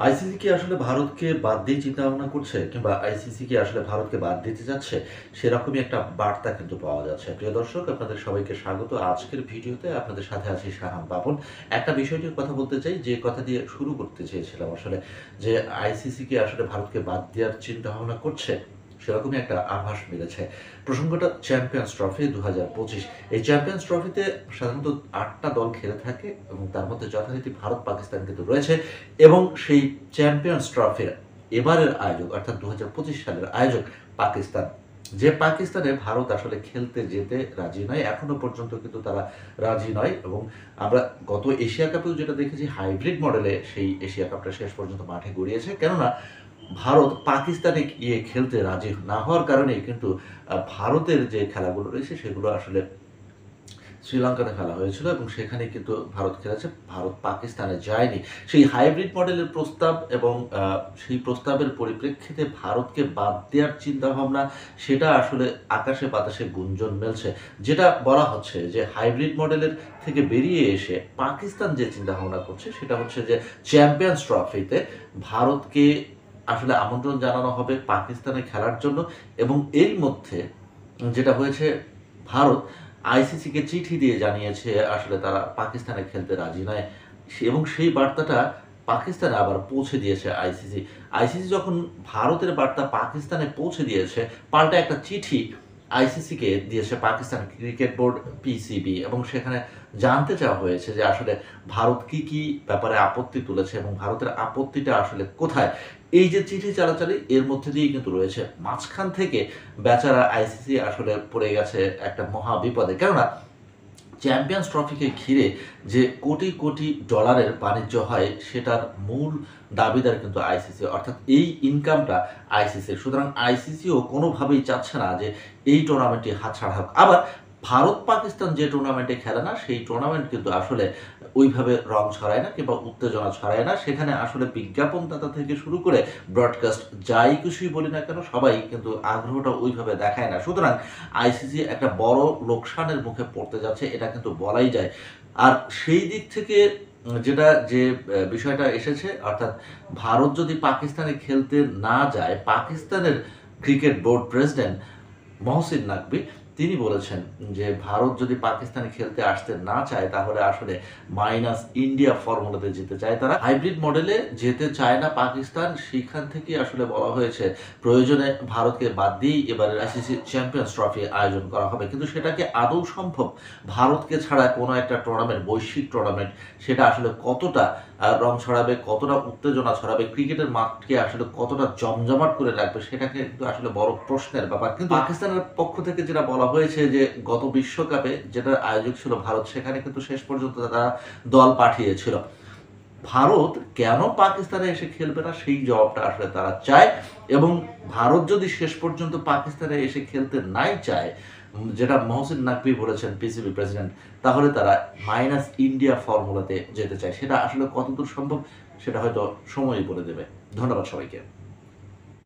ICC কি আসলে ভারতকে বাদ দিয়ে চিন্তাভাবনা করছে? কিংবা আইসিসি কি আসলে ভারতকে বাদ দিতে যাচ্ছে? সেরকমই একটা বার্তা কিন্তু পাওয়া যাচ্ছে। প্রিয় দর্শক, আপনাদের সবাইকে স্বাগত। আজকের ভিডিওতে আপনাদের সাথে আছি শাহান পাপন। একটা বিষয় নিয়ে কথা বলতে চাই, যে কথা দিয়ে শুরু করতে চেয়েছিলাম আসলে, যে আইসিসি কি আসলে ভারতকে বাদ দেওয়ার চিন্তাভাবনা করছে? সেরকমই একটা আভাস মিলেছে। প্রসঙ্গটা চ্যাম্পিয়ন্স ট্রফি ২০২৫। এই চ্যাম্পিয়ন্স ট্রফিতে সাধারণত ৮টা দল খেলে থাকে এবং তার মধ্যে যথারীতি ভারত, পাকিস্তান কিন্তু রয়েছে। এবং সেই চ্যাম্পিয়ন্স ট্রফির এবারের আয়োজক অর্থাৎ ২০২৫ সালের আয়োজক পাকিস্তান। যে পাকিস্তানে ভারত আসলে খেলতে যেতে রাজি নয়, এখনো পর্যন্ত কিন্তু তারা রাজি নয়। এবং আমরা গত এশিয়া কাপেও যেটা দেখেছি, হাইব্রিড মডেলে সেই এশিয়া কাপটা শেষ পর্যন্ত মাঠে গড়িয়েছে। কেননা ভারত পাকিস্তানে গিয়ে খেলতে রাজি না হওয়ার কারণেই কিন্তু ভারতের যে খেলাগুলো রয়েছে সেগুলো আসলে শ্রীলঙ্কাতে খেলা হয়েছিল এবং সেখানে কিন্তু ভারত খেলেছে, ভারত পাকিস্তানে যায়নি। সেই হাইব্রিড মডেলের প্রস্তাব এবং সেই প্রস্তাবের পরিপ্রেক্ষিতে ভারতকে বাদ দেওয়ার চিন্তাভাবনা, সেটা আসলে আকাশে বাতাসে গুঞ্জন মেলছে। যেটা বলা হচ্ছে যে হাইব্রিড মডেলের থেকে বেরিয়ে এসে পাকিস্তান যে চিন্তাভাবনা করছে সেটা হচ্ছে যে চ্যাম্পিয়ন্স ট্রফিতে ভারতকে আসলে আমন্ত্রণ জানানো হবে পাকিস্তানে খেলার জন্য। এবং এর মধ্যে যেটা হয়েছে, ভারত আইসিসিকে চিঠি দিয়ে জানিয়েছে আসলে তারা পাকিস্তানে খেলতে রাজি নয়। এবং সেই বার্তাটা পাকিস্তানে আবার পৌঁছে দিয়েছে আইসিসি। আইসিসি যখন ভারতের বার্তা পাকিস্তানে পৌঁছে দিয়েছে, পাল্টা একটা চিঠি আইসিসিকে দিয়েছে পাকিস্তান ক্রিকেট বোর্ড, পিসিবি। এবং সেখানে জানতে চাওয়া হয়েছে যে আসলে ভারত কি কি ব্যাপারে আপত্তি তুলেছে এবং ভারতের আপত্তিটা আসলে কোথায়। এই যে চিঠি চালাচালি, এর মধ্যে দিয়েই কিন্তু রয়েছে। মাঝখান থেকে বেচারা আইসিসি আসলে পড়ে গেছে একটা মহা বিপদে। কেননা চ্যাম্পিয়ন্স ট্রফিকে ঘিরে যে কোটি কোটি ডলারের বাণিজ্য হয়, সেটার মূল দাবিদার কিন্তু আইসিসি, অর্থাৎ এই ইনকামটা আইসিসির। সুতরাং আইসিসিও কোনোভাবেই চাচ্ছে না যে এই টুর্নামেন্টটি হাতছাড়া হোক। আবার ভারত পাকিস্তান যে টুর্নামেন্টে খেলে না, সেই টুর্নামেন্ট কিন্তু আসলে ওইভাবে রং ছড়ায় না কিংবা উত্তেজনা ছড়ায় না। সেখানে আসলে বিজ্ঞাপনদাতা থেকে শুরু করে ব্রডকাস্ট যাই কিছুই বলি না কেন, সবাই কিন্তু আগ্রহটা ওইভাবে দেখায় না। সুতরাং আইসিসি একটা বড় লোকসানের মুখে পড়তে যাচ্ছে, এটা কিন্তু বলাই যায়। আর সেই দিক থেকে যে বিষয়টা এসেছে, অর্থাৎ ভারত যদি পাকিস্তানে খেলতে না যায়, পাকিস্তানের cricket board president Mohsin Naqvi তিনি বলেছেন যে ভারত যদি পাকিস্তানে খেলতে আসতে না চায়, তাহলে আসলে মাইনাস ইন্ডিয়া ফর্মুলাতে যেতে চায় তারা। হাইব্রিড মডেলে যেতে চায় না পাকিস্তান, সেখান থেকে আসলে বলা হয়েছে প্রয়োজনে ভারতকে বাদ দিয়েই এবারের আইসিসি চ্যাম্পিয়ন্স ট্রফি আয়োজন করা হবে। কিন্তু সেটা কি আদৌ সম্ভব? ভারতকে ছাড়া কোনো একটা টুর্নামেন্ট, বৈশ্বিক টুর্নামেন্ট, সেটা আসলে কতটা রং ছড়াবে, কতটা উত্তেজনা ছড়াবে, ক্রিকেটের মাঠকে আসলে কতটা জমজমাট করে রাখবে, সেটাকে কিন্তু আসলে বড় প্রশ্নের ব্যাপার। কিন্তু পাকিস্তানের পক্ষ থেকে যেটা বলা হয়েছে যে গত বিশ্বকাপে যেটার আয়োজক ছিল ভারত, সেখানে কিন্তু শেষ পর্যন্ত তারা দল পাঠিয়েছিল। ভারত কেন পাকিস্তানে এসে খেলবে না, সেই জবাবটা আসলে তারা চায়। এবং ভারত যদি শেষ পর্যন্ত পাকিস্তানে এসে খেলতে নাই চায়, যেটা মহসিন নাকভি বলেছেন, পিসিবি প্রেসিডেন্ট, তাহলে তারা মাইনাস ইন্ডিয়া ফর্মুলাতে যেতে চায়। সেটা আসলে কতদূর সম্ভব, সেটা হয়তো সময়ই বলে দেবে। ধন্যবাদ সবাইকে।